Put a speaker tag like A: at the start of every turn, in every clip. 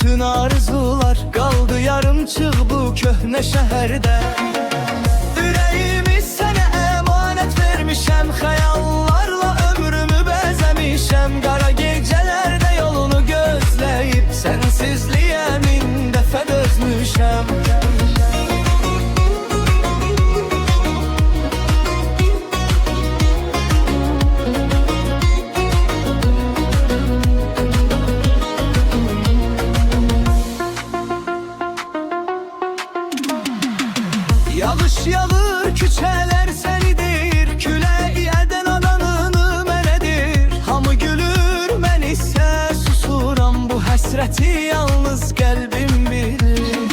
A: bütün arzular qaldı yarımçıq bu köhnə şəhərdə. Ürəyimi sənə əmanət vermişəm, xəyallarla ömrümü bəzəmişəm. Qara gecələrdə yolunu gözləyib sənsizliyə min dəfə dözmüşəm. Yağış yağır, küçələr səni deyir, küləyi ədən adanını mənədir. Hamı gülür, mən isə susuram, bu həsrəti yalnız qəlbim bilir.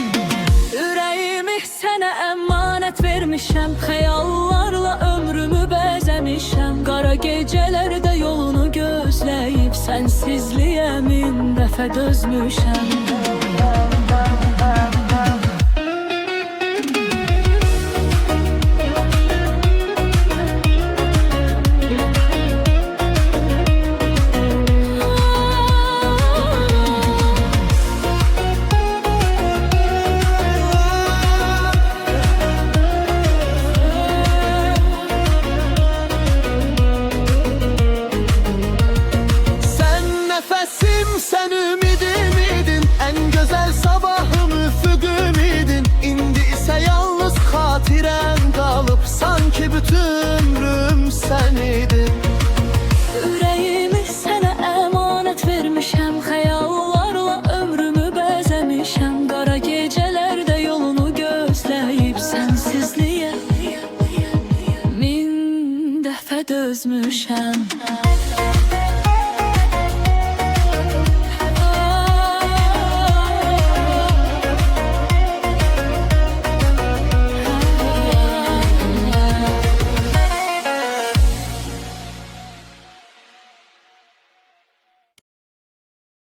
B: Ürəyimi sənə əmanət vermişəm, xəyallarla ömrümü bəzəmişəm. Qara gecələrdə yolunu gözləyib sənsizliyə min dəfə dözmüşəm.
A: Sen ümidim idin, en güzel sabahım üfüqüm idin. İndi ise yalnız xatirəm qalıb, sanki bütün ömrüm sən idin.
B: Ürəyimi sənə əmanət vermişəm, xəyallarla ömrümü bəzəmişəm. Qara gecələrdə yolunu gözləyib sənsizliyə min dəfə dözmüşəm.